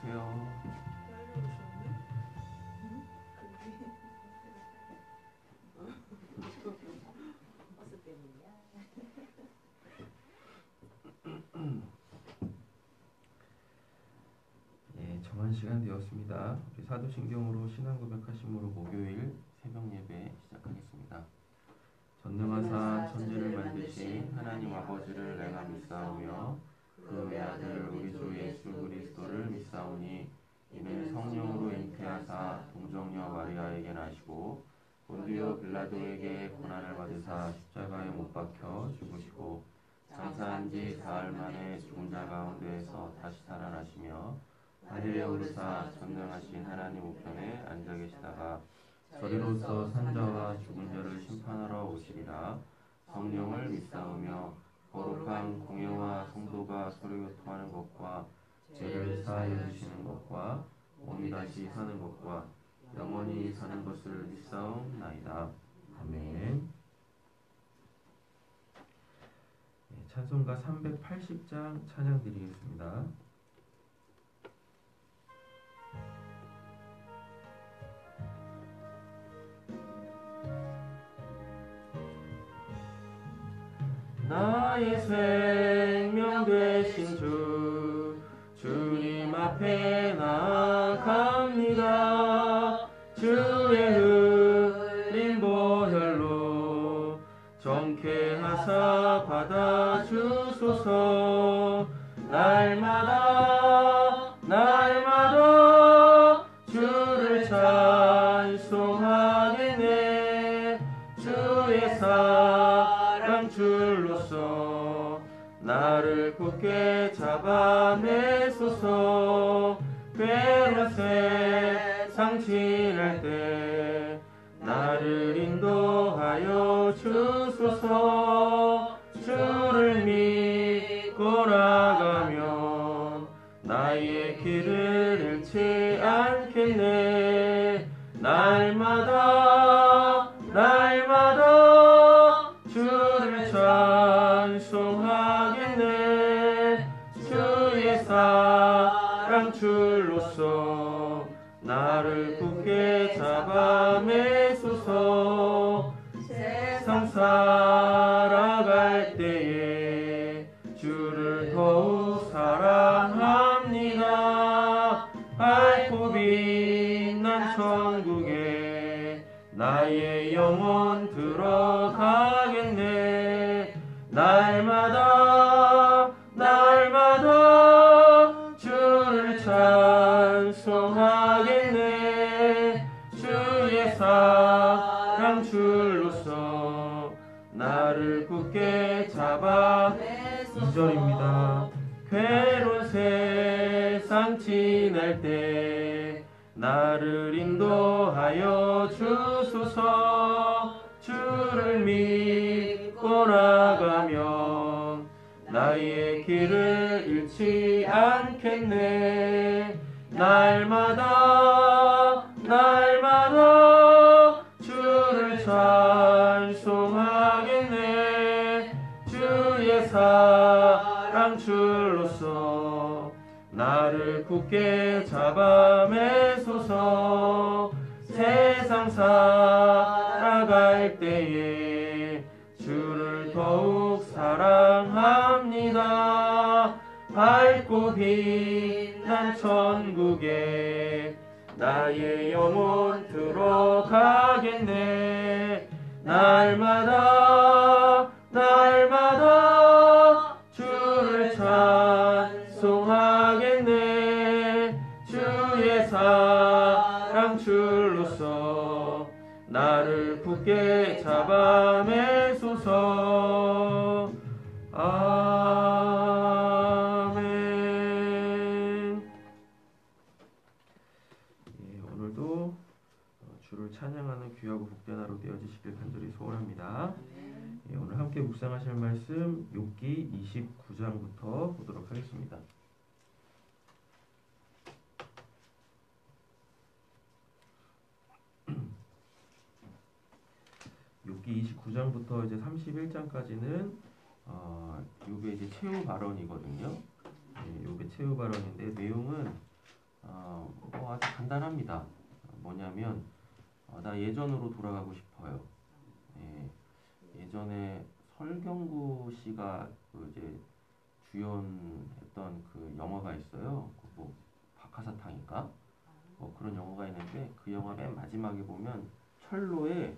오세요. 예, 정한 시간 되었습니다. 우리 사도신경으로 신앙 고백하심으로 목요일 새벽 예배 시작하겠습니다. 전능하사 천지를 만드신 하나님 아버지를 내가 믿사오며 그 외아들 우리 주 예수 그리스도를 믿사오니 이는 성령으로 잉태하사 동정녀 마리아에게 나시고 본디오 빌라도에게 고난을 받으사 십자가에 못 박혀 죽으시고 장사한 지 사흘 만에 죽은 자 가운데에서 다시 살아나시며 하늘에 오르사 전능하신 하나님 우편에 앉아 계시다가 저리로서 산자와 죽은 자를 심판하러 오시리라. 성령을 믿사오며 거룩한 공예와 성도가 서로 교통하는 것과 죄를 사하여 주시는 것과 몸이 다시 사는 것과 영원히 사는 것을 믿사옵나이다. 아멘. 찬송가 380장 찬양 드리겠습니다. 나의 생명 되신 주 주님 앞에 나아갑니다. 주의 흘린 보혈로 정케하사 받아주소서. 날마다 주를 찬송하겠네. 주의 사랑 줄로서 나를 굳게 잡아내소서. 괴로운 세상 지날 때 나를 인도하여 주소서. 주를 믿고 나가면 나의 길을 잃지 않겠네. 날마다 주를 찬송하겠네. 주의 사랑 줄로서 나를 굳게 잡아내소서. 세상 살아갈 때에 주를 더욱 사랑합니다. 밝고 빛난 천국에 나의 영혼 들어가겠네. 날마다 주를 찬송하겠네. 주의 사랑 줄로서 나를 굳게 잡아 2절입니다. 괴로운 세상 지날 때 나를 인도하여 주소서. 주를 믿고 나가면 나의 길을 잃지 않겠네. 날마다 주를 찬송하겠네. 주의 사랑 줄로서 나를 굳게 잡아내소서. 세상 살아갈 때에 주를 더욱 사랑합니다. 밝고 빛난 천국에 나의 영혼 들어가겠네. 날마다 주를 찬송하겠네. 주의 사랑 줄로서 나를 굳게 잡아내소서. 아멘. 예, 오늘도 주를 찬양하는 귀하고 복된 하루 되어지시길 간절히 소원합니다. 예, 오늘 함께 묵상하실 말씀 욥기 29장부터 보도록 하겠습니다. 욥기 29장부터 이제 31장까지는 욥의 이제 최후 발언이거든요. 네, 욥의 최후 발언인데 내용은 뭐 아주 간단합니다. 뭐냐면 나 예전으로 돌아가고 싶어요. 예, 예전에 설경구 씨가 그 이제 주연했던 그 영화가 있어요. 뭐 박하사탕인가? 뭐 그런 영화가 있는데 그 영화 맨 마지막에 보면 철로에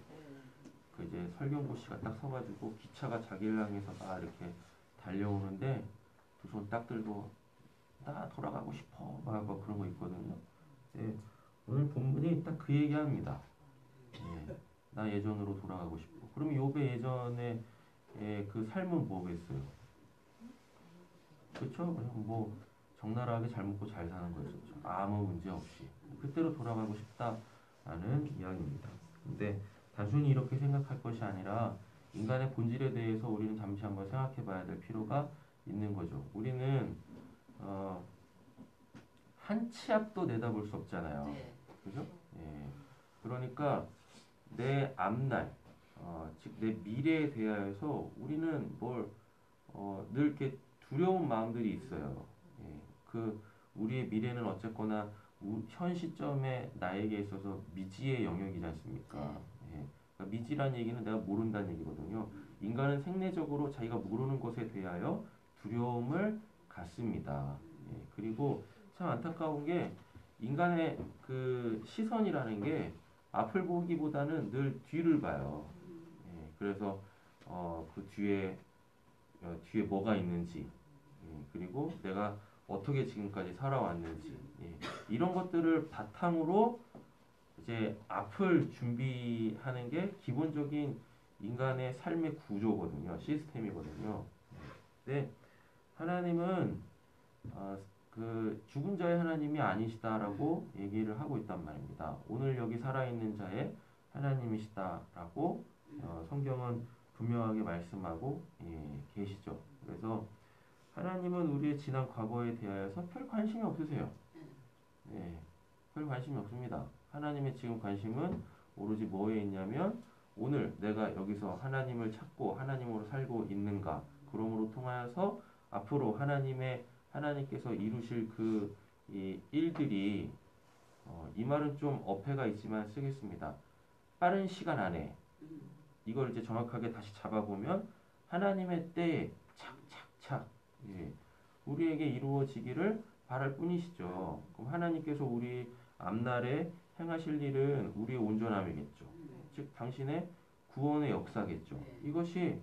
그 이제 설경구 씨가 딱 서가지고 기차가 자기를 향해서 막 이렇게 달려오는데 두 손 딱 들고 나 돌아가고 싶어 막 그런 거 있거든요. 네, 오늘 본문이 딱 그 얘기합니다. 예, 나 예전으로 돌아가고 싶어. 그럼 욥의 예전에 그 삶은 뭐겠어요? 그렇죠? 그냥 뭐 적나라하게 잘 먹고 잘 사는 거였었죠. 아무 문제 없이 그때로 돌아가고 싶다라는 이야기입니다. 근데 단순히 이렇게 생각할 것이 아니라 인간의 본질에 대해서 우리는 잠시 한번 생각해 봐야 될 필요가 있는 거죠. 우리는 한 치 앞도 내다볼 수 없잖아요. 그죠? 예. 그러니까 내 앞날, 즉 내 미래에 대하여서 우리는 늘 이렇게 두려운 마음들이 있어요. 예. 우리의 미래는 어쨌거나 현 시점에 나에게 있어서 미지의 영역이지 않습니까? 예. 그러니까 미지란 얘기는 내가 모른다는 얘기거든요. 인간은 생리적으로 자기가 모르는 것에 대하여 두려움을 갖습니다. 예. 그리고 참 안타까운 게 인간의 그 시선이라는 게 앞을 보기보다는 늘 뒤를 봐요. 예. 그래서 그 뒤에 뭐가 있는지, 그리고 내가 어떻게 지금까지 살아왔는지, 이런 것들을 바탕으로 이제 앞을 준비하는 게 기본적인 인간의 삶의 구조거든요. 시스템이거든요. 근데 하나님은 그 죽은 자의 하나님이 아니시다라고 얘기를 하고 있단 말입니다. 오늘 여기 살아있는 자의 하나님이시다라고 성경은 분명하게 말씀하고 계시죠. 그래서 하나님은 우리의 지난 과거에 대하여서 별 관심이 없으세요. 별 관심이 없습니다. 하나님의 지금 관심은 오로지 뭐에 있냐면 오늘 내가 여기서 하나님을 찾고 하나님으로 살고 있는가, 그러므로 통하여서 앞으로 하나님께서 이루실 이 일들이 이 말은 좀 어폐가 있지만 쓰겠습니다. 빠른 시간 안에 이걸 이제 정확하게 다시 잡아보면 하나님의 때에 착착착 우리에게 이루어지기를 바랄 뿐이시죠. 그럼 하나님께서 우리 앞날에 행하실 일은 우리의 온전함이겠죠. 즉 당신의 구원의 역사겠죠. 이것이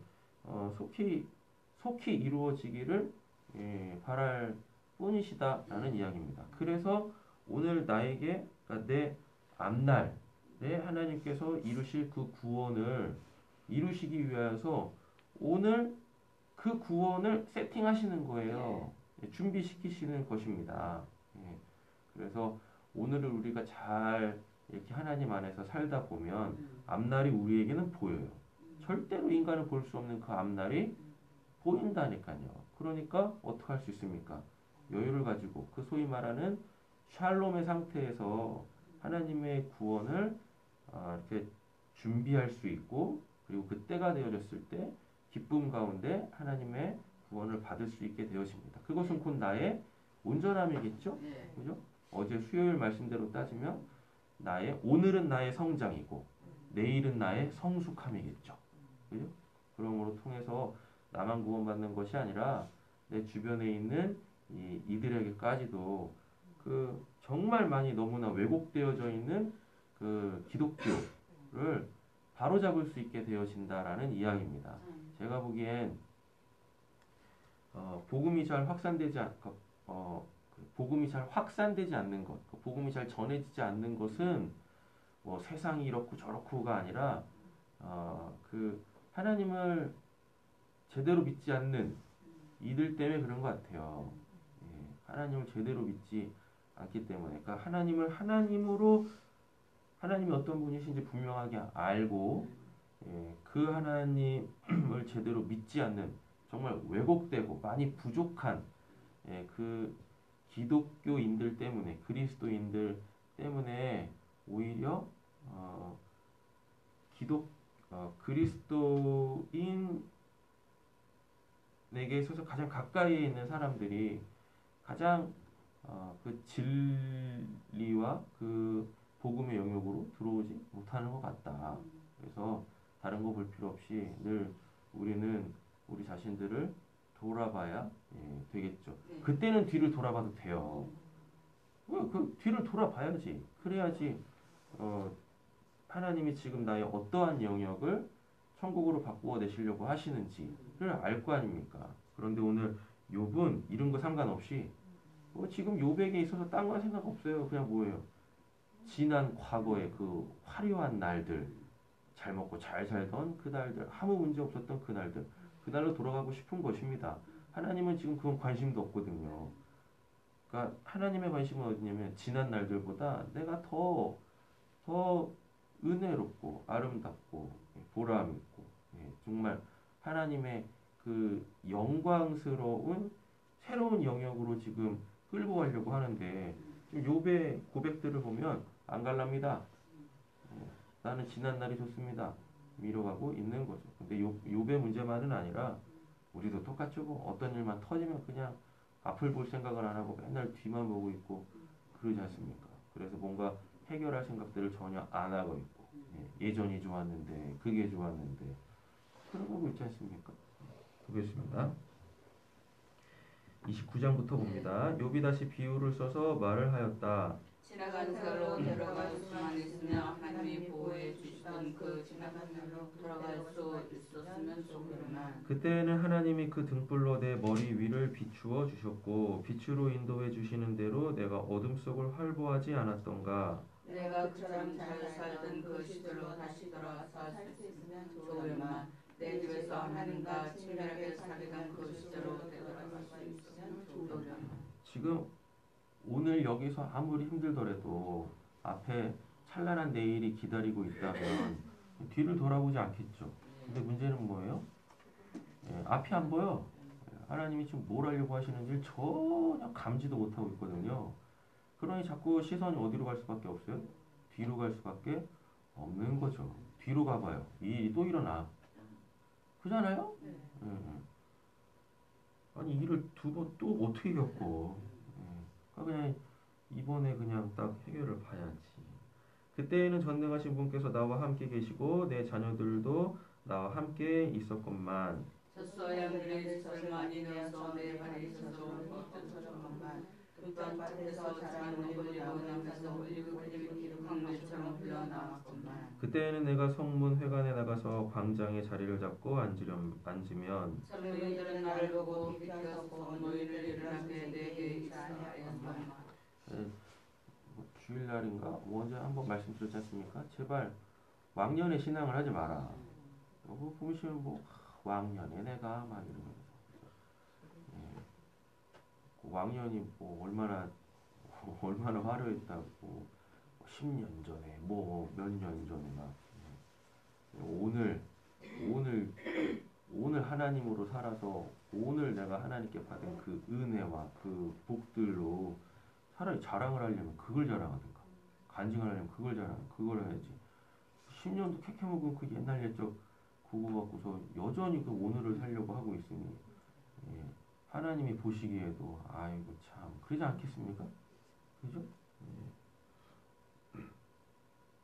속히 이루어지기를 바랄 뿐이시다라는 이야기입니다. 그래서 오늘 나에게, 그러니까 내 앞날에 하나님께서 이루실 그 구원을 이루시기 위하여서 오늘 그 구원을 세팅하시는 거예요. 준비시키시는 것입니다. 그래서 오늘을 우리가 잘 이렇게 하나님 안에서 살다 보면 앞날이 우리에게는 보여요. 절대로 인간은 볼 수 없는 그 앞날이 보인다니까요. 그러니까 어떻게 할 수 있습니까? 여유를 가지고 그 소위 말하는 샬롬의 상태에서 하나님의 구원을 이렇게 준비할 수 있고, 그리고 그때가 되어졌을 때 기쁨 가운데 하나님의 구원을 받을 수 있게 되어집니다. 그것은 곧 나의 온전함이겠죠? 그죠? 어제 수요일 말씀대로 따지면 오늘은 나의 성장이고 내일은 나의 성숙함이겠죠. 그죠? 그러므로 통해서 나만 구원받는 것이 아니라 내 주변에 있는 이들에게까지도 그 정말 많이 너무나 왜곡되어져 있는 그 기독교를 바로잡을 수 있게 되어진다라는 이야기입니다. 제가 보기엔 복음이 잘 확산되지 않는 것, 복음이 잘 전해지지 않는 것은 뭐 세상이 이렇고 저렇고가 아니라 그 하나님을 제대로 믿지 않는 이들 때문에 그런 것 같아요. 하나님을 제대로 믿지 않기 때문에, 그러니까 하나님이 어떤 분이신지 분명하게 알고 그 하나님을 제대로 믿지 않는 정말 왜곡되고 많이 부족한 그 기독교인들 때문에, 그리스도인들 때문에 오히려 그리스도인에게 있어서 가장 가까이에 있는 사람들이 가장 그 진리와 그 복음의 영역으로 들어오지 못하는 것 같다. 그래서 다른 거 볼 필요 없이 늘 우리는 우리 자신들을 돌아봐야 되겠죠. 그때는 뒤를 돌아봐도 돼요. 그 뒤를 돌아봐야지. 그래야지 하나님이 지금 나의 어떠한 영역을 천국으로 바꾸어 내시려고 하시는지를 알 거 아닙니까? 그런데 오늘 욥은 이런 거 상관없이 지금 욥에게 있어서 딴 건 생각 없어요. 그냥 뭐예요? 지난 과거의 그 화려한 날들, 잘 먹고 잘 살던 그 날들, 아무 문제 없었던 그 날들, 그날로 돌아가고 싶은 것입니다. 하나님은 지금 그건 관심도 없거든요. 그러니까 하나님의 관심은 어디냐면 지난 날들보다 내가 더 은혜롭고 아름답고 보람 있고 정말 하나님의 그 영광스러운 새로운 영역으로 지금 끌고 가려고 하는데 지금 욥의 고백들을 보면 안 갈랍니다. 나는 지난 날이 좋습니다. 밀어가고 있는 거죠. 근데 욥의 문제만은 아니라 우리도 똑같죠. 뭐 어떤 일만 터지면 그냥 앞을 볼 생각을 안 하고 맨날 뒤만 보고 있고 그러지 않습니까? 그래서 뭔가 해결할 생각들을 전혀 안 하고 있고 예전이 좋았는데 그게 좋았는데 그러고 있지 않습니까? 보겠습니다. 29장부터 봅니다. 욥이 다시 비유를 써서 말을 하였다. 지나간 세월로 돌아갈 수만 있으며 하나님이 보호해 주시던 그 지나간 날로 돌아갈 수 있었으면 좋겠만 그때에는 하나님이 그 등불로 내 머리 위를 비추어 주셨고 빛으로 인도해 주시는 대로 내가 어둠 속을 활보하지 않았던가. 내가 그처럼 잘 살던 그 시절로 다시 돌아가서 살 수 있으면 좋으련만 내 집에서 하나님과 친밀하게 살던 그 시절로 되돌아갈 수 있으면 좋으련만. 지금 오늘 여기서 아무리 힘들더라도 앞에 찬란한 내일이 기다리고 있다면 뒤를 돌아보지 않겠죠. 근데 문제는 뭐예요? 앞이 안 보여. 하나님이 지금 뭘 하려고 하시는지 전혀 감지도 못하고 있거든요. 그러니 자꾸 시선이 어디로 갈 수밖에 없어요? 뒤로 갈 수밖에 없는 거죠. 뒤로 가봐요. 이 일이 또 일어나. 그잖아요? 아니 일을 두 번 또 어떻게 겪어? 그냥 이번에 그냥 딱 해결을 봐야지. 그때에는 전능하신 분께서 나와 함께 계시고 내 자녀들도 나와 함께 있었건만. 젖소야 물에 젖을 많이 내어서 내 발에 있어서 헛되었건만 돛단 밭에서 자란 올리고 나무에서 올리고 그림이 강물처럼 흘러나왔건만. 그때에는 내가 성문 회관에 나가서 광장에 자리를 잡고 앉으면 선민들은 나를 보고 비켜서 너희를 일어나게 내게 있사하였건만. 주일날인가 언제 한번 말씀드렸지 않습니까? 제발 왕년에 신앙을 하지 마라. 보시면 왕년에 내가 막 이러면서 왕년이 얼마나 화려했다고 10년 전에 몇 년 전에 막 오늘 하나님으로 살아서 오늘 내가 하나님께 받은 그 은혜와 그 복들로 차라리 자랑을 하려면 그걸 자랑하든가 간증을 하려면 그걸 해야지. 10년도 캐캐 먹은 그 옛날 옛적 그거 갖고서 여전히 그 오늘을 살려고 하고 있으니 하나님이 보시기에도 아이고 참 그러지 않겠습니까? 그죠?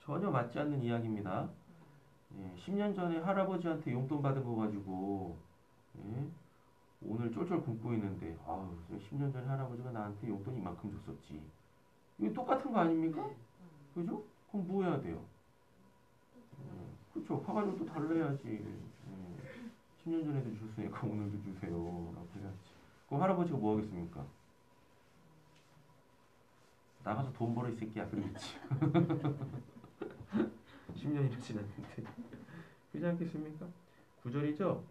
전혀 맞지 않는 이야기입니다. 10년 전에 할아버지한테 용돈 받은 거 가지고 오늘 쫄쫄 굶고 있는데 10년 전에 할아버지가 나한테 용돈 이만큼 줬었지. 이거 똑같은 거 아닙니까? 그죠? 그럼 뭐 해야 돼요? 그렇죠. 화가는 또 달래야지. 10년 전에도 주셨으니까 오늘도 주세요. 라고 해야지. 그럼 할아버지가 뭐 하겠습니까? 나가서 돈 벌어 이 새끼야. 그러겠지. 10년이나 지났는데. 그렇지 않겠습니까? 9절이죠?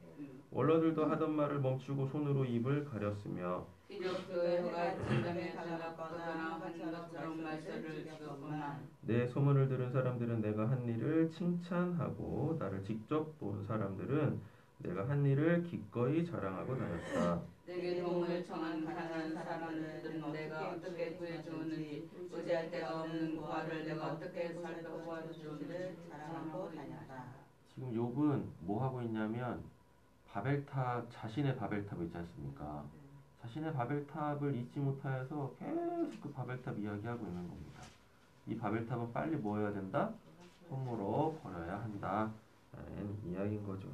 원로들도 하던 말을 멈추고 손으로 입을 가렸으며 비록 그 혀가 진정에 가볍거나 하는 것처럼 말씀을 주었구만. 내 소문을 들은 사람들은 내가 한 일을 칭찬하고 나를 직접 본 사람들은 내가 한 일을 기꺼이 자랑하고 다녔다. 내게 도움을 청한 가난한 사람들은 내가 어떻게 구해주었는지 의지할 데가 없는 고아를 내가 어떻게 살펴보아주었는지 자랑하고 다녔다. 지금 욥은 뭐 하고 있냐면 자신의 바벨탑 있지 않습니까? 자신의 바벨탑을 잊지 못하여서 계속 그 바벨탑 이야기하고 있는 겁니다. 이 바벨탑은 빨리 뭐 해야 된다? 홈으로 버려야 한다. 라는 이야기인 거죠.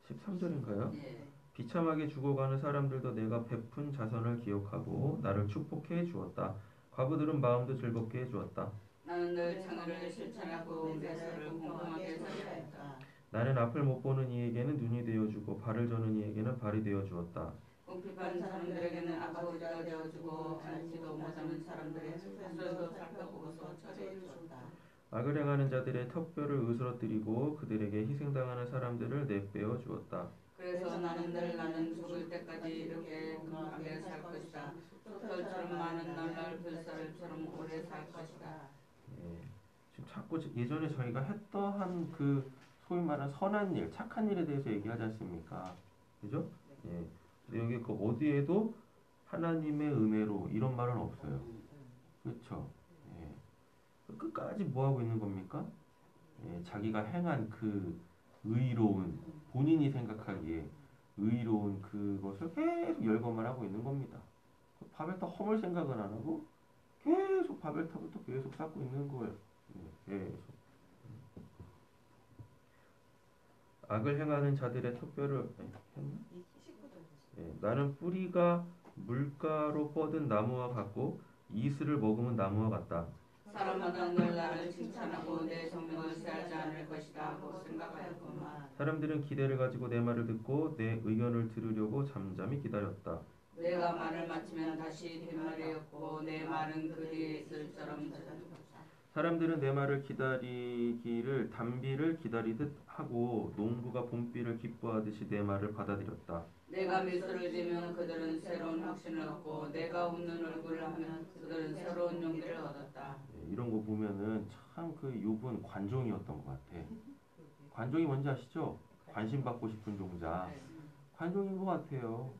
13절인가요? 예. 비참하게 죽어가는 사람들도 내가 베푼 자선을 기억하고 나를 축복해 주었다. 과부들은 마음도 즐겁게 해 주었다. 나는 늘 창의를 실천하고 매사를 공평하게 살려했다. 나는 앞을 못 보는 이에게는 눈이 되어주고 발을 저는 이에게는 발이 되어주었다. 궁핍한 사람들에게는 아버지가 되어주고 알지도 못하는 사람들의 하소연도 살펴보고서 처리해주었다. 악을 행하는 자들의 턱뼈를 으스러뜨리고 그들에게 희생당하는 사람들을 내빼어 주었다. 그래서 나는 죽을 때까지 이렇게 건강하게 살 것이다. 털처럼 많은 널널 불살처럼 오래 살 것이다. 예, 지금 자꾸 예전에 저희가 했던 그 소위 말하는 선한 일, 착한 일에 대해서 얘기하지 않습니까? 그죠? 예. 근데 여기 그 어디에도 하나님의 은혜로 이런 말은 없어요. 그렇죠? 예. 끝까지 뭐 하고 있는 겁니까? 예, 자기가 행한 그 의로운 본인이 생각하기에 의로운 그것을 계속 열거만 하고 있는 겁니다. 바벨탑 허물 생각은 안 하고 계속 바벨탑을 또 계속 쌓고 있는 거예요. 예, 계속. 악을 행하는 자들의 턱뼈를 나는 뿌리가 물가로 뻗은 나무와 같고 이슬을 머금은 나무와 같다. 사람마다 늘 나를 칭찬하고 내 성명을 세하지 않을 것이다 하고 생각하였구만. 사람들은 기대를 가지고 내 말을 듣고 내 의견을 들으려고 잠잠히 기다렸다. 내가 말을 마치면 다시 뒷말이었고 내 말은 그 뒤에 있을처럼 사람들은 내 말을 기다리기를 단비를 기다리듯 하고 농부가 봄비를 기뻐하듯이 내 말을 받아들였다. 내가 미소를 지으면 그들은 새로운 확신을 얻고 내가 웃는 얼굴을 하면 그들은 새로운 용기를 얻었다. 이런 거 보면은 참 그 욥은 관종이었던 것 같아. 관종이 뭔지 아시죠? 관심 받고 싶은 종자. 관종인 것 같아요.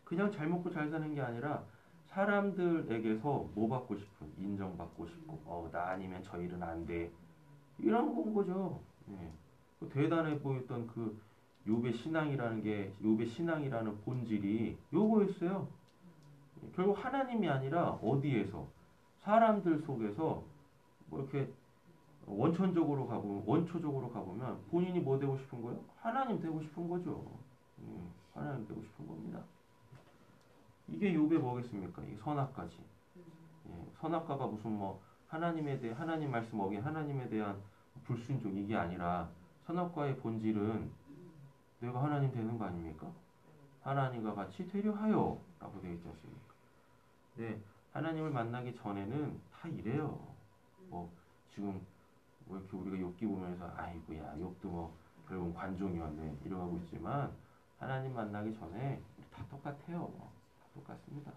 그냥 잘 먹고 잘 사는 게 아니라 사람들에게서 뭐 받고 싶은, 인정받고 싶고, 나 아니면 저 일은 안 돼. 이런 건 거죠. 그 대단해 보였던 그 욥의 신앙이라는 본질이 요거였어요. 결국 하나님이 아니라 어디에서 사람들 속에서 뭐 이렇게 원초적으로 가보면 본인이 뭐 되고 싶은 거예요? 하나님 되고 싶은 거죠. 하나님 되고 싶은 겁니다. 이게 욥의 뭐겠습니까? 이 선악까지. 선악과가 무슨 뭐 하나님 말씀 어긴 하나님에 대한 불순종 이게 아니라 선악과의 본질은 내가 하나님 되는 거 아닙니까? 하나님과 같이 되려 하여 라고 되어 있지 않습니까? 네, 하나님을 만나기 전에는 다 이래요. 지금 뭐 이렇게 우리가 욥기 보면서 아이고야 욥도 뭐 결국 관종이었네 이러고 있지만 하나님 만나기 전에 우리 다 똑같아요. 다 똑같습니다.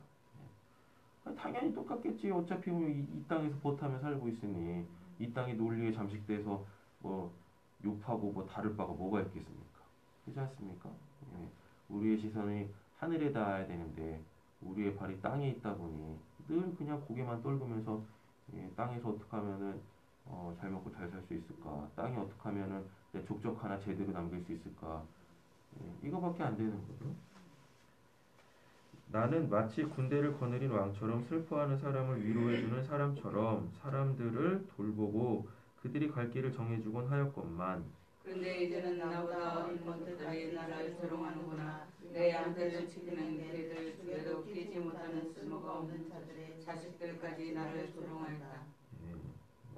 당연히 똑같겠지. 어차피 이 땅에서 버타며 살고 있으니 이 땅이 논리에 잠식돼서 뭐 욥하고 뭐 다를 바가 뭐가 있겠습니까? 그렇지 않습니까? 우리의 시선이 하늘에 닿아야 되는데 우리의 발이 땅에 있다 보니 늘 그냥 고개만 떨구면서 땅에서 어떻게 하면은 잘 먹고 잘 살 수 있을까? 땅이 어떻게 하면은 내 족적 하나 제대로 남길 수 있을까? 이거밖에 안 되는 거죠. 나는 마치 군대를 거느린 왕처럼 슬퍼하는 사람을 위로해주는 사람처럼 사람들을 돌보고 그들이 갈 길을 정해주곤 하였건만 그런데 이제는 나보다 어린 것들이 나를 조롱하는구나. 내 양떼를 지키는 개들 중에도 끼지 못하는 쓸모가 없는 자들의 자식들까지 나를 조롱할까.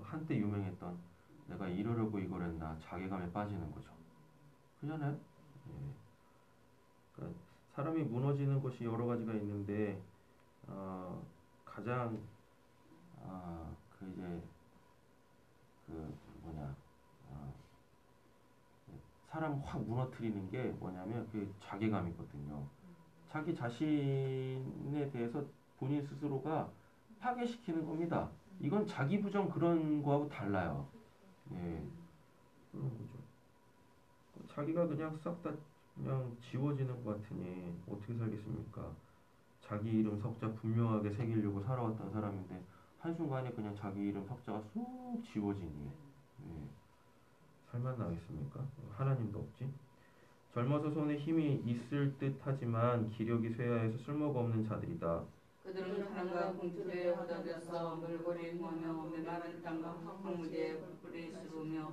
한때 유명했던 내가 이러려고 이걸 했나 자괴감에 빠지는 거죠. 그잖아요. 그러니까 사람이 무너지는 것이 여러 가지가 있는데 가장 사람 확 무너뜨리는 게 뭐냐면 그 자괴감이거든요. 자기 자신에 대해서 본인 스스로가 파괴시키는 겁니다. 이건 자기 부정 그런 거하고 달라요. 그런 거죠. 자기가 그냥 싹 다 그냥 지워지는 것 같으니 어떻게 살겠습니까? 자기 이름 석자 분명하게 새기려고 살아왔던 사람인데 한순간에 그냥 자기 이름 석자가 쑥 지워지니 살만 나겠습니까? 하나님도 없지. 젊어서 손에 힘이 있을 듯하지만 기력이 쇠하여서 쓸모가 없는 자들이다. 그들은 사랑과 궁핍에 허덕여서 물고리 모며 메마른 땅과 황무지에 뿌리 씹으며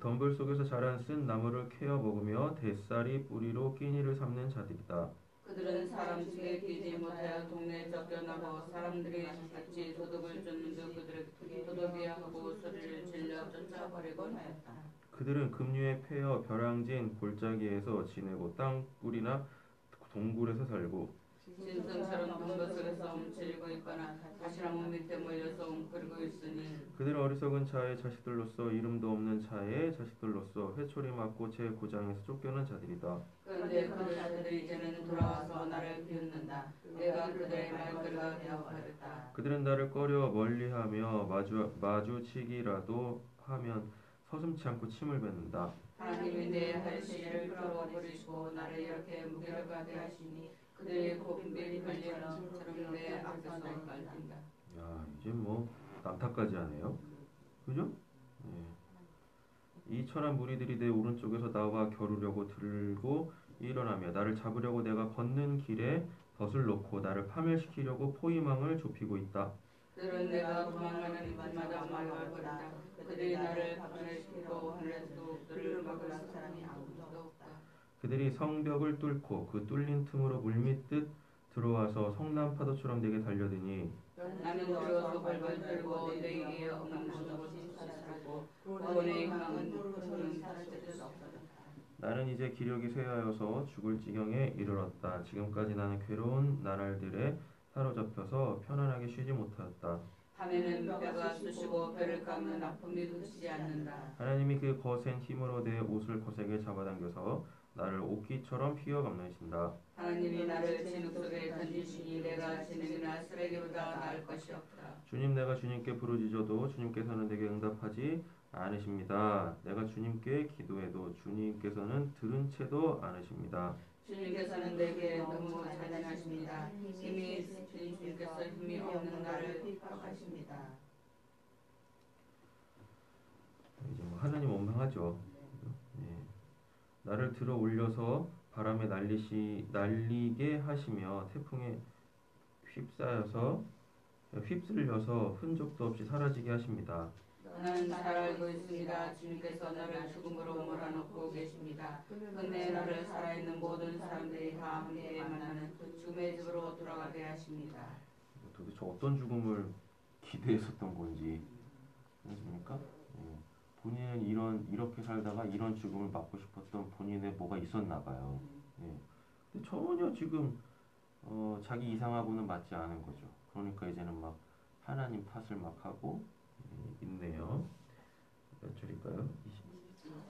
덤불 속에서 자란 쓴 나무를 캐어 먹으며 대쌀이 뿌리로 끼니를 삼는 자들이다. 그들은 사람 측에 끼지 못하여 동네에 쫓겨나고 사람들이 같이 도둑을 쫓는 그들에게 도둑이야 하고 소리를 질러 쫓아버리곤 하였다. 그들은 급류에 패여 벼랑진 골짜기에서 지내고 땅굴이나 동굴에서 살고 짐승처럼 덤불 속에서 움츠리고 있거나 가시나무 밑에 몰려서 웅크리고 있으니 그들은 어리석은 자의 자식들로서 이름도 없는 자의 자식들로서 회초리 맞고 제 고장에서 쫓겨난 자들이다. 그런데 그들이 이제는 돌아와서 나를 비웃는다. 내가 그들의 말거리가 되어버렸다. 그들은 나를 꺼려 멀리하며 마주치기라도 하면 서슴지 않고 침을 뱉는다. 하나님이 내 할시를 풀어버리시고 나를 이렇게 무기력하게 하시니 그들의 곱밀 흘리는 처럼 내 앞에서 깔린다. 야, 이제 뭐 남탓까지 하네요. 그죠? 이 천한 무리들이 내 오른쪽에서 나와 겨루려고 들고 일어나며 나를 잡으려고 내가 걷는 길에 덫을 놓고 나를 파멸시키려고 포위망을 좁히고 있다. 그들은 내가 도망가는 길마다 말을 버린다. 그들이 나를 파멸시키고 하늘에도 그들을 막을 사람이 아무도 없다. 그들이 성벽을 뚫고 그 뚫린 틈으로 물밀듯 들어와서 성난 파도처럼 내게 달려드니 나는 두려워서 벌벌 떨고 내게 없는 모든 것이 사라지고 구원의 향은 그는 사라질 수 없다. 나는 이제 기력이 쇠하여서 죽을 지경에 이르렀다. 지금까지 나는 괴로운 나날들에 사로잡혀서 편안하게 쉬지 못하였다. 밤에는 뼈가 쑤시고 뼈를 깎는 아픔이 그치지 않는다. 하나님이 그 거센 힘으로 내 옷을 거세게 잡아당겨서 나를 옷깃처럼 휘어감으신다. 하나님이 나를 진흙 속에 던지시니 내가 진흙이나 쓰레기보다 나을 것이 없다. 주님, 내가 주님께 부르짖어도 주님께서는 내게 응답하지 않으십니다. 내가 주님께 기도해도 주님께서는 들은 채도 않으십니다. 주님께서는 내게 너무 잔인하십니다. 이미 주님께서 힘이 없는 나를 핍박하십니다. 이제 뭐 하나님 원망하죠. 예. 나를 들어 올려서 바람에 날리게 하시며 태풍에 휩쓸려서 흔적도 없이 사라지게 하십니다. 나는 잘 알고 있습니다. 주님께서 나를 죽음으로 몰아넣고 계십니다. 근데 나를 살아있는 모든 사람들이 다 함께 만나는 죽음의 집으로 돌아가게 하십니다. 도대체 어떤 죽음을 기대했었던 건지 아십니까? 예. 본인은 이렇게 살다가 이런 죽음을 맞고 싶었던 본인의 뭐가 있었나 봐요. 예. 근데 전혀 지금 자기 이상하고는 맞지 않은 거죠. 그러니까 이제는 막 하나님 탓을 막 하고 있네요. 몇 절일까요?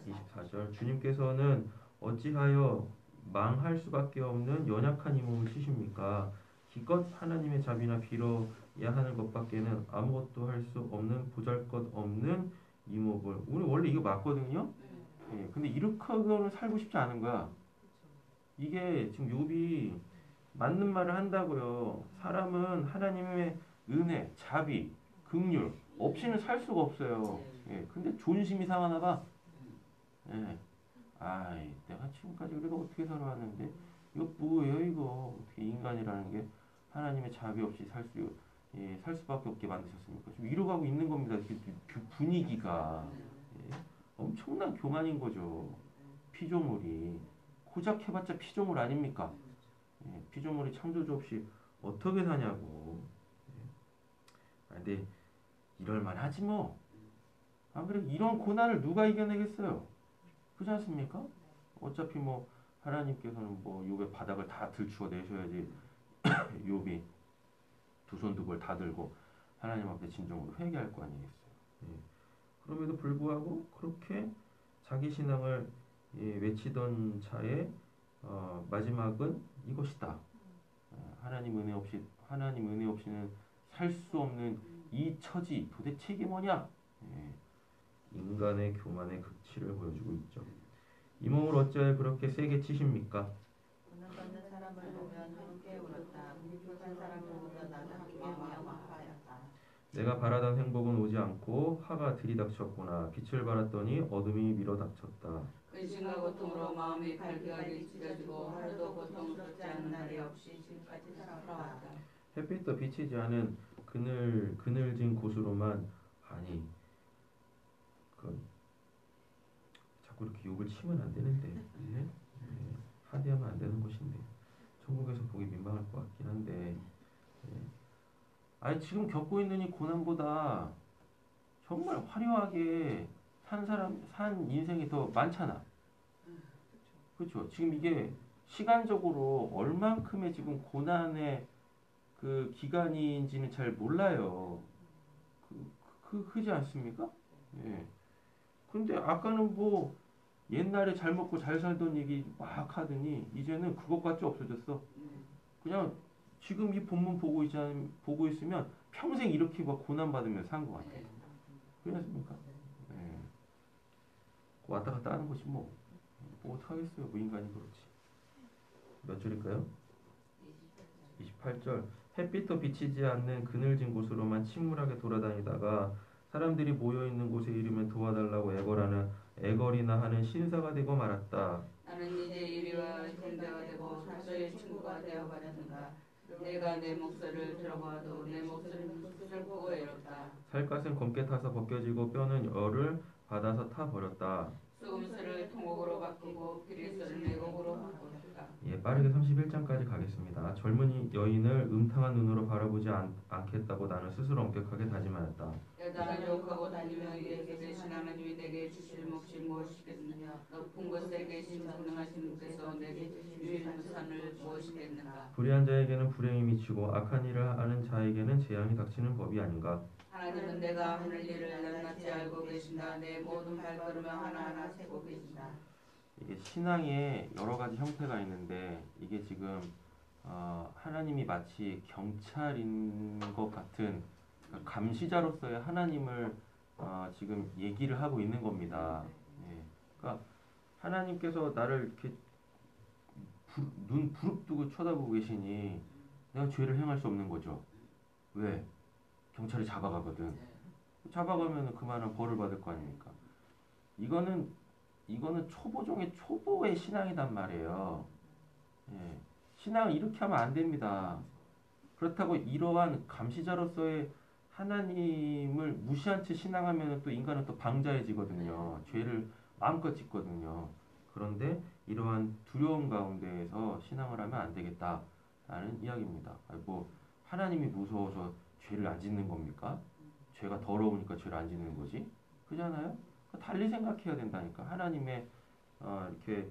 24절. 주님께서는 어찌하여 망할 수밖에 없는 연약한 이 몸을 치십니까? 기껏 하나님의 자비나 빌어야 하는 것밖에는 아무것도 할 수 없는 보잘것없는 이 몸을. 우리 원래 이거 맞거든요. 예, 근데 이렇게는 살고 싶지 않은 거야. 이게 지금 욥이 맞는 말을 한다고요. 사람은 하나님의 은혜, 자비, 긍휼 없이는 살 수가 없어요. 예, 근데 존심이 상하나 봐. 예. 아이, 내가 지금까지 그래도 어떻게 살아왔는데 이거 뭐예요 이거? 어떻게 인간이라는 게 하나님의 자비 없이 살 수밖에 없게 만드셨습니까? 지금 이러가고 있는 겁니다. 그 분위기가 엄청난 교만인 거죠. 피조물이 고작 해봤자 피조물 아닙니까? 피조물이 창조주 없이 어떻게 사냐고. 근데 이럴만 하지 뭐. 안 그래? 이런 고난을 누가 이겨내겠어요? 그렇지 않습니까? 어차피 뭐 하나님께서는 뭐 욥의 바닥을 다 들추어 내셔야지 욥이 두 손 두 발 다 들고 하나님 앞에 진정으로 회개할 거 아니겠어요? 그럼에도 불구하고 그렇게 자기 신앙을 외치던 자의 마지막은 이것이다. 하나님 은혜 없이는 살 수 없는 이 처지 도대체 이게 뭐냐? 인간의 교만의 극치를 보여주고 있죠. 이 몸을 어찌하여 그렇게 세게 치십니까? 걷는 사람을 보면 함께 울었다. 불쌍한 사람을 보면 나는 함께 명하였다. 내가 바라던 행복은 오지 않고 화가 들이닥쳤구나. 빛을 발았더니 어둠이 밀어닥쳤다. 근심과 고통으로 마음이 발기하게 찢어지고 하루도 고통스럽지 않는 날이 없이 지금까지 살아왔다. 햇빛도 비치지 않은 그늘진 곳으로만 아니 그 자꾸 이렇게 욕을 치면 안 되는데 예? 예, 하대하면 안 되는 곳인데 천국에서 보기 민망할 것 같긴 한데 예. 아니 지금 겪고 있는 이 고난보다 정말 화려하게 산 인생이 더 많잖아. 그렇죠. 지금 이게 시간적으로 얼만큼의 지금 고난의 그 기간인지는 잘 몰라요. 크지 않습니까? 예. 근데 아까는 뭐 옛날에 잘 먹고 잘 살던 얘기 막 하더니 이제는 그것까지 없어졌어. 그냥 지금 이 본문 보고 있으면 평생 이렇게 막 고난 받으면서 산 것 같아. 그렇지 않습니까? 예. 왔다 갔다 하는 것이 뭐 어떡하겠어요. 뭐 인간이 그렇지. 몇 줄일까요? 28절. 햇빛도 비치지 않는 그늘진 곳으로만 침울하게 돌아다니다가 사람들이 모여있는 곳에 이르면 도와달라고 애걸이나 하는 신사가 되고 말았다. 나는 이제 이리와 형제가 되고 사소의 친구가 되어버렸는가. 내가 내 목소리를 들어봐도 내 목소리는 슬프고 외롭다. 살갗은 검게 타서 벗겨지고 뼈는 열을 받아서 타버렸다. 수금술을 통곡으로 바꾸고 기리수를 매곡으로 바꾸었다. 예, 빠르게 31장까지 가겠습니다. 젊은 여인을 음탕한 눈으로 바라보지 않겠다고 나는 스스로 엄격하게 다짐하였다. 여자는 욕하고 다니며 이에게 계신 하나님이 내게 주실 몫이 무엇이겠느냐. 높은 곳에 계신 전능하신 분께서 내게 주실 유산을 무엇이겠는가. 불의한 자에게는 불행이 미치고 악한 일을 하는 자에게는 재앙이 닥치는 법이 아닌가. 하나님은 내가 하는 일을 낱낱이 알고 계신다. 내 모든 발걸음을 하나하나 세고 계신다. 이게 신앙에 여러 가지 형태가 있는데 이게 지금 하나님이 마치 경찰인 것 같은 그러니까 감시자로서의 하나님을 지금 얘기를 하고 있는 겁니다. 예. 그러니까 하나님께서 나를 이렇게 눈 부릅뜨고 쳐다보고 계시니 내가 죄를 행할 수 없는 거죠. 왜? 경찰이 잡아가거든. 잡아가면 그만한 벌을 받을 거 아닙니까? 이거는 초보 중에 초보의 신앙이단 말이에요. 예. 신앙을 이렇게 하면 안 됩니다. 그렇다고 이러한 감시자로서의 하나님을 무시한 채 신앙하면 또 인간은 또 방자해지거든요. 죄를 마음껏 짓거든요. 그런데 이러한 두려움 가운데에서 신앙을 하면 안 되겠다라는 이야기입니다. 뭐 하나님이 무서워서 죄를 안 짓는 겁니까? 죄가 더러우니까 죄를 안 짓는 거지? 그잖아요? 달리 생각해야 된다니까. 이렇게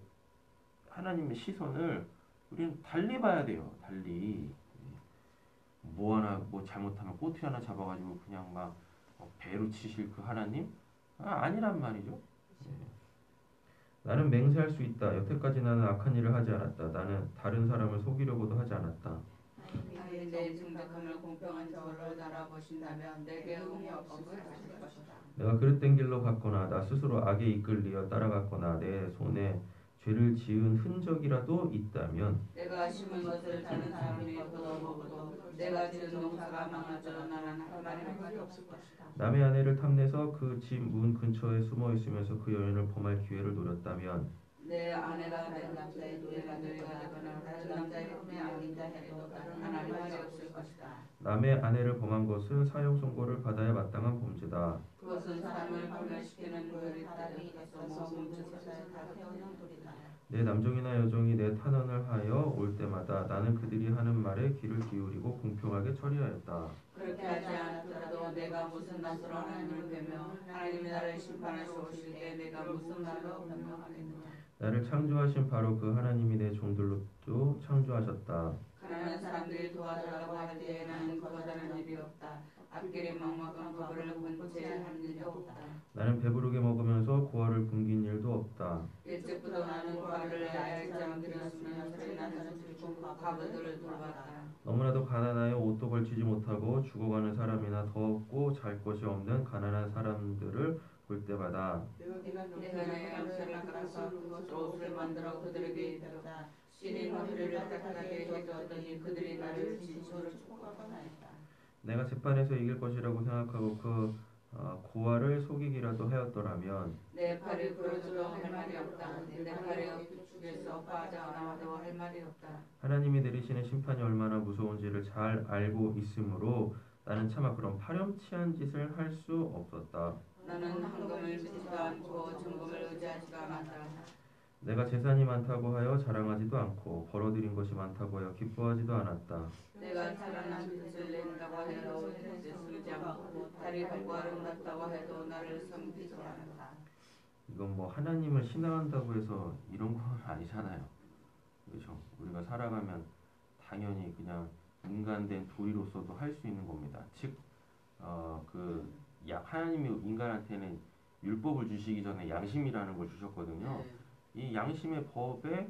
하나님의 시선을 우리는 달리 봐야 돼요. 달리. 뭐 잘못하면 꼬투리 하나 잡아가지고 그냥 막 배로 치실 그 하나님? 아니란 말이죠. 예. 나는 맹세할 수 있다. 여태까지 나는 악한 일을 하지 않았다. 나는 다른 사람을 속이려고도 하지 않았다. 하나님 내 정직함을 공평한 저를 알아보신다면 내게 흠이 없을 것이다. 내가 그릇된 길로 갔거나 나 스스로 악에 이끌리어 따라갔거나 내 손에 죄를 지은 흔적이라도 있다면 내가 심은 것을 다른 사람이 거둬먹어도 내가 지은 농사가 망하더라도 나는 할 말이 하나도 없을 것이다. 남의 아내를 탐내서 그 집 문 근처에 숨어 있으면서 그 여인을 범할 기회를 노렸다면 내 아내가 다른 남자의 노예가 되거나 다른 남자의 품에 안긴다 해도 나는 할 말이 없을 것이다. 남의 아내를 범한 것은 사형 선고를 받아야 마땅한 범죄다. 그것은 사람을 분열시키는 불이 따르게 있어서 멈춰서는 다 태우는 불이다. 내 남종이나 여종이 내 탄원을 하여 올 때마다 나는 그들이 하는 말에 귀를 기울이고 공평하게 처리하였다. 그렇게 하지 않았더라도 내가 무슨 낯으로 하나님을 뵈며 하나님이 나를 심판하시고 오실 때 내가 무슨 말로 변명하겠느냐. 나를 창조하신 바로 그 하나님이 내 종들로도 창조하셨다. 가난한 사람들이 도와달라고 할 때에 나는 거절하는 일이 없다. 앞길에 막막한 거부를 번제한 일이 없다. 나는 배부르게 먹으면서 고아를 굶긴 일도 없다. 일찍부터 나는 고아를 야일장 들였으며 소리나는 들고 과부들을 돌봤다. 너무나도 가난하여 옷도 걸치지 못하고 죽어가는 사람이나 덥고 잘 것이 없는 가난한 사람들을 볼 때마다 내가 내 양털을 깎아서 그것으로 옷을 만들어 그들에게 입혔다. 신인 허리를 따뜻하게 해주었더니 그들이 나를 진실로 축복하고 나였다. 내가 재판에서 이길 것이라고 생각하고 그 고아를 속이기라도 하였더라면 내 팔이 부러져도 할 말이 없다. 내 팔이 어깨축에서 빠져나와도 할 말이 없다. 하나님이 내리시는 심판이 얼마나 무서운지를 잘 알고 있으므로 나는 차마 그런 파렴치한 짓을 할 수 없었다. 나는 황금을 믿지도 않고 정금을 의지하지도 않았다. 내가 재산이 많다고 하여 자랑하지도 않고 벌어들인 것이 많다고 하여 기뻐하지도 않았다. 내가 찬란한 빛을 낸다고 해도 햇빛에 숨지 않고 달이 밝고 아름답다고 해도 나를 섬기지 않았다. 이건 뭐 하나님을 신앙한다고 해서 이런 건 아니잖아요. 그렇죠? 우리가 살아가면 당연히 그냥 인간된 도리로서도 할 수 있는 겁니다. 즉, 하나님이 인간한테는 율법을 주시기 전에 양심이라는 걸 주셨거든요. 이 양심의 법에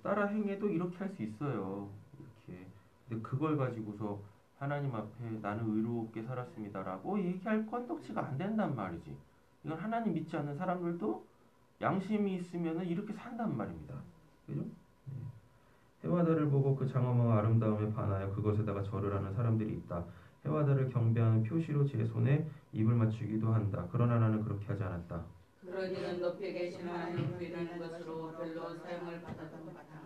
따라 행해도 이렇게 할 수 있어요. 이렇게. 근데 그걸 가지고서 하나님 앞에 나는 의롭게 살았습니다라고 얘기할 건덕지가 안 된단 말이지. 이건 하나님 믿지 않는 사람들도 양심이 있으면 이렇게 산단 말입니다. 그죠? 해와 달을 보고 그 장엄한 아름다움에 반하여 그것에다가 절을 하는 사람들이 있다. 해와 달을 경배하는 표시로 제 손에 입을 맞추기도 한다. 그러나 나는 그렇게 하지 않았다. 그러니는 높이 계신 하나님 부인하는 것으로 별로 사용을 받았던 것 같다.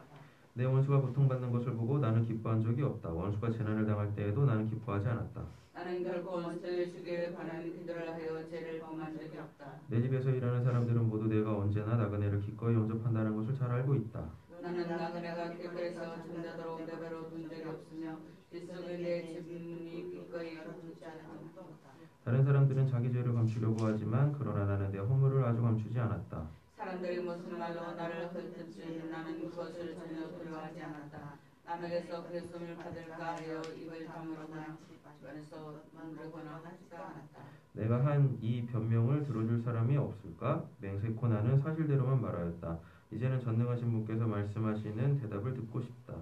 내 원수가 고통받는 것을 보고 나는 기뻐한 적이 없다. 원수가 재난을 당할 때에도 나는 기뻐하지 않았다. 나는 결코 원수를 죽이려 바라는 기도를 하여 죄를 범한 적이 없다. 내 집에서 일하는 사람들은 모두 내가 언제나 나그네를 기꺼이 영접한다는 것을 잘 알고 있다. 나는 나그네가 길거리에서 잠자도록 내버려 둔 적이 없으며 빗속에 내 집문이 기꺼이 열어두지 않았다. 다른 사람들은 자기 죄를 감추려고 하지만 그러나 나는 내 허물을 아주 감추지 않았다. 사람들이 무슨 말로 나를 헐뜯지 나는 그것을 전혀 두려워하지 않았다. 남에게서 괴손을 받을까 하여 입을 다물거나 집안에서 물거나 하지도 않았다. 내가 한 이 변명을 들어줄 사람이 없을까? 맹세코 나는 사실대로만 말하였다. 이제는 전능하신 분께서 말씀하시는 대답을 듣고 싶다.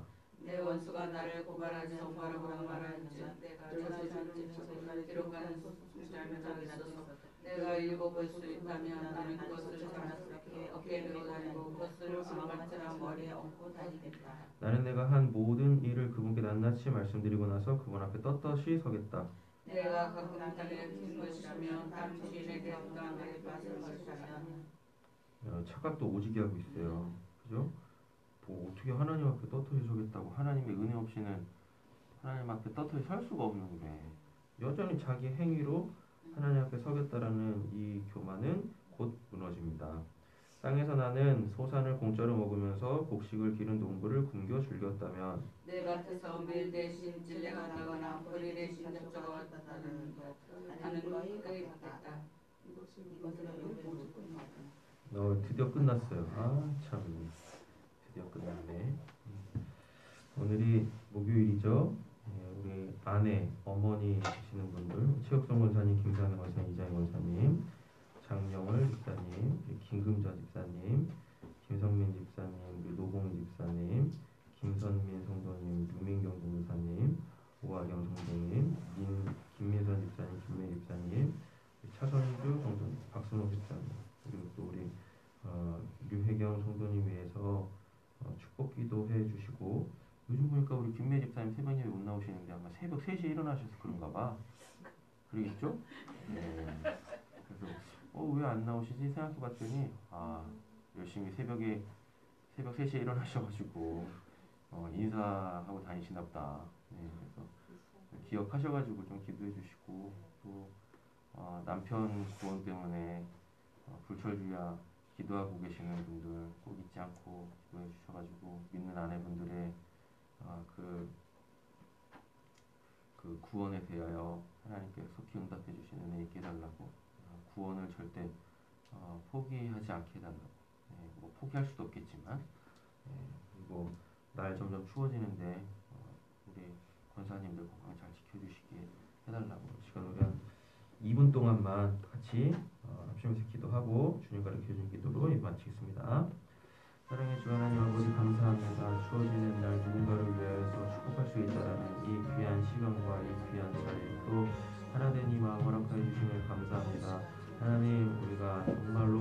내 원수가 나를 고발하지 뭐라고 말하는지 내가 전체적으로 기록하는 소수자를 있어서 내가 읽어볼 수 있다면 나는 그것을 자랑스럽게 어깨에 메고 다니고 그것을 지방처럼 머리에 얹고 다니겠다. 나는 내가 한 모든 일을 그분께 낱낱이 말씀드리고 나서 그분 앞에 떳떳이 서겠다. 내가 가끔 땅에 핀 것이라면 다른 주인에게 땅에 빠진 것이라면 착각도 오지게 하고 있어요. 그죠? 뭐 어떻게 하나님 앞에 떳떳이 서겠다고. 하나님의 은혜 없이는 하나님 앞에 떳떳이 설 수가 없는데 여전히 자기 행위로 하나님 앞에 서겠다라는 이 교만은 곧 무너집니다. 땅에서 나는 소산을 공짜로 먹으면서 곡식을 기른 농부를 굶겨 즐겼다면 내 밭에서 밀 대신 찔레가 나거나 보리 대신 적자가 왔다는 것 나는 기꺼이 받겠다. 드디어 끝났어요. 참 드디어 끝났네. 오늘이 목요일이죠. 우리 아내, 어머니 되시는 분들 최혁성 권사님, 김상현 권사님, 이장희 권사님, 장영월 집사님, 김금자 집사님, 김성민 집사님, 노봉희 집사님, 김선민 성도님, 유민경 공사님, 오하경 성도님, 김민선 집사님, 김매 집사님, 차선주 성도님, 박순호 집사님, 그리고 또 우리 류혜경 성도님 위해서 축복기도 해주시고, 요즘 보니까 우리 김매 집사님 새벽 예배 못 나오시는데 아마 새벽 3시에 일어나셔서 그런가 봐. 그러겠죠? 네. 그래서 왜 안 나오시지 생각해봤더니 열심히 새벽 3시에 일어나셔가지고 인사하고 다니시나 보다. 네, 그래서 기억하셔가지고 좀 기도해 주시고, 또 남편 구원 때문에 불철주야 기도하고 계시는 분들 꼭 잊지 않고 기도해 주셔가지고 믿는 아내분들의 그 구원에 대하여 하나님께 속히 응답해 주시는 은혜 있게 해달라고, 구원을 절대 포기하지 않게 해달라고. 뭐 포기할 수도 없겠지만, 그리고 날 점점 추워지는데 우리 권사님들 건강 잘 지켜주시게 해달라고. 시간 우리 한 2분 동안만 같이 합심해서 기도하고 주님 가르쳐준 기도로 마치겠습니다. 사랑의 주 하나님 아버지 감사합니다. 추워지는 날 누군가를 위하여서 축복할 수 있다라는 이 귀한 시간과 이 귀한 자리, 또 하나된 이 마음 허락하여 주시면 감사합니다. 하나님, 우리가 정말로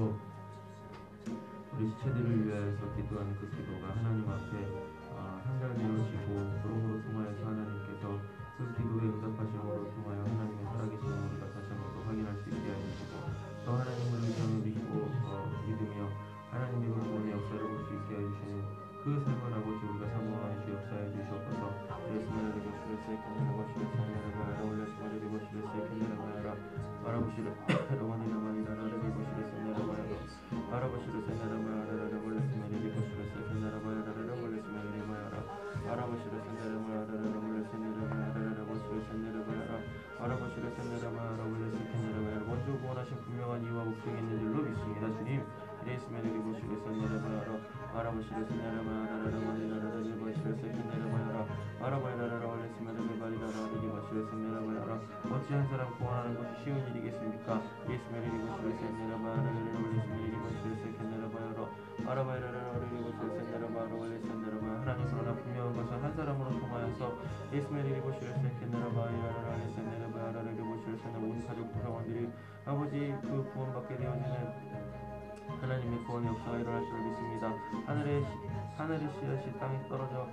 우리 지체들을 위하여서 기도하는 그 기도가 하나님 앞에 한결되어지고, 그러므로 통하여서 하나님께서 그 기도에 응답하심으로 통하여 하나님의 살아계신 우리가 다시 한번 더 확인할 아라바시르 센데르바야라라 올레스 네르바야라라 보시르 센데르바야라 아라바시르 센데르바야라 올레스 켄데르바야라 먼저 구원하신 분명한 이유와 목적이 있는 줄로 믿습니다. 주님 이레스메르리 보시르 센데르바야라 아라바시르 센데르바야라라 올레라라라 리바시르 센데르바야라 아라바야라라 올레스 메르바리라라 리바시르 센데르바야라 어찌한 사람 구원하는 것이 쉬운 일이겠습니까? 이레스메르리 보시르 센데르바야라라 올레스 메르리 보시르 센데르바야라 아라바야라라 리바시르 센데르바야라 올레스 센데르바야라 하나님 그러나 분명한 것은 한 사람으로 통하여서 예스메리 리보시르 세켄네라바야라라 레센네라바야라라 리보시르 센네 온 가족 구성원들이 아버지 그 구원받게 되어지는 하나님의 구원의 역사가 일어날 줄을 믿습니다. 하늘의 씨앗이 땅에 떨어져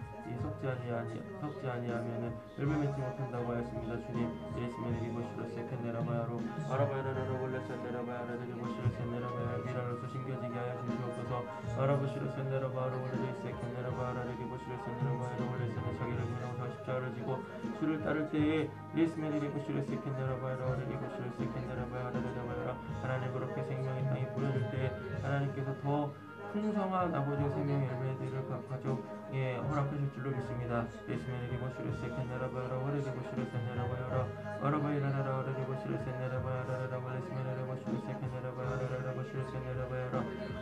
썩지 아니하면은 열매 맺지 못한다고 하였습니다. 주님 예스메리 리보시르 세켄네라바야로 아라바야라라 올레센네라바야라라 리보시르 센네라바야 미랄로서 심겨지게 하여 주시옵소서. 아라바시르 센네라바야로 올레 세켄네라바야라라 리보시르 센네라바야로 올레센네 자기를 부인하고 십자가를 지고 주를 따를 때에 예스메리 리보시르 세켄네라바야라 리보시르 세켄네라바야라라 하나님 그렇게 생명의 땅이 뿌려질 때에 하나님께서 더 풍성한 아버지의 생명의 열매들을 각 가족에 허락하실 줄로 믿습니다. 예스메리 리보시르 세켄네라바야라 오레 리보시르 센네라바야라 아라바이라라라 오레 리보시르 센네라바야라라 올레스메리 리보시르 세켄네라바야라라 보시르 센네라바야라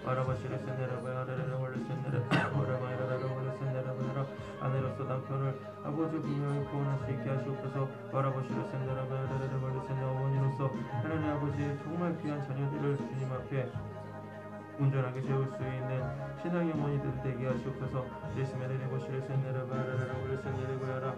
아라바시르 센네라바야라라 올레 센네라바야라라 올레 센네라바야라 아내로서 남편을 아버지 분명히 구원할 수 있게 하시옵소서. 아라바시르 센네라바야라라 올레 센네 어머니로서 하나님 아버지 정말 귀한 자녀들을 주님 앞에 온전하게 세울 수 있는 신앙의 어머니들 되게 하시옵소서. 예스메리 리보시르 센네라바야라라 올레 센네라바야라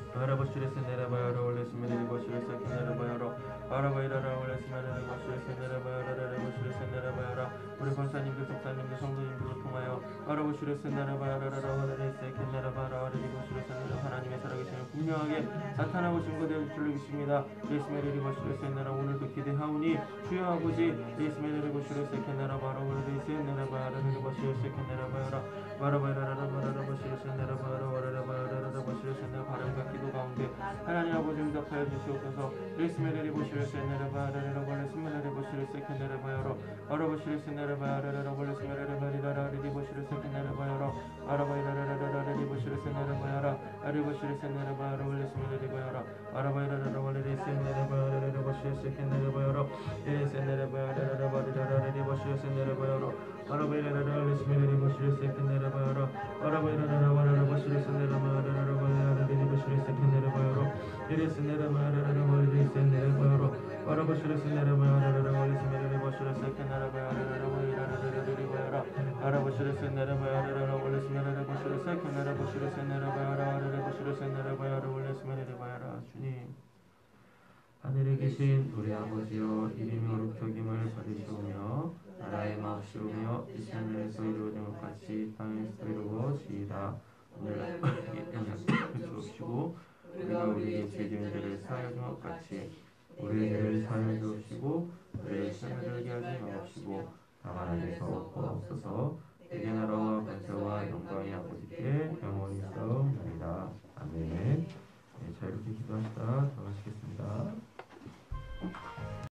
아라바시르 센네라바야라 올레 스메리 리보시르 세켄네라바야라 아라바이라라 올레 스메리 리보시르 센네라바야라라 리보시르 센네라바야라 우리 권사님들 속사님들 성도님들로 통하여 아라바시르 센네라바야라라 올레 세켄네라바야라 올레 리보시르 센네라 하나님의 살아계심을 분명하게 나타나고 증거되어 줄 줄로 믿습니다. 예스메리 리보시르 센네라 오늘도 기대하오니 주여 아버지 예스메리 리보시르 세켄네라바야라 올레 센네라바야라 리보시르 세켄네라바야라 마라바이라라 마라바시르 센네라바야라 올레라바야라라 보시르 센네 바람과 기도 가운데 하나님 아버지 응답하여 주시옵소서. 예스메리 리보시르 센네라바야라라 올레 스메리 리보시르 세켄네라바야라 아라바시르 센네라바야라라 올레 스메리 리바리라라 리보시르 세켄네라바야라 아라바이라라라라 리보시르 센네라바야라 아리보시르 센네라바야라 올레 스메리 리바야라 아라바이라라라 올레 센네라바야라라 리보시르 세켄네라바야라 예 센네라바야라라 바리라라 리보시르 센네라바야라 아라바이라라라 올레 스메리 리보시르 세켄네라바야라 아라바이라라라 올레 리보시르 센네라바야라라 올레 리보시르 세켄네라바야라 이레스 네라바야라라 올레 센네라바야라 아라바시르 센네라바야라라 올레 스메리 리보시르 세켄네라바야라라 올레라라라 리바야라 아라바시르 센네라바야라라 올레 스메리 리보시르 세켄네라바시르 센네라바야라 올레 리보시르 센네라바야라 올레 스메리 리바야라 주님 하늘에 계신 우리 아버지여 이름이 거룩하김을 받으시오며 나라의 마옵시오며 이 하늘에서 이루어진 것 같이 땅에서 이루어지이다. 오늘 우리에게 주옵시고 우리가 우리에게 죄 지은 죄를 사하여 준 것 같이 우리의 죄를 사하여 주옵시고 우리의 시험에 들게 하지 마옵시고 다만 안에서 없어서 내게 나라와 권세와 영광이 아버지께 영원히 있사옵나이다. 아멘. 자 이렇게 기도하시다 들어가시겠습니다.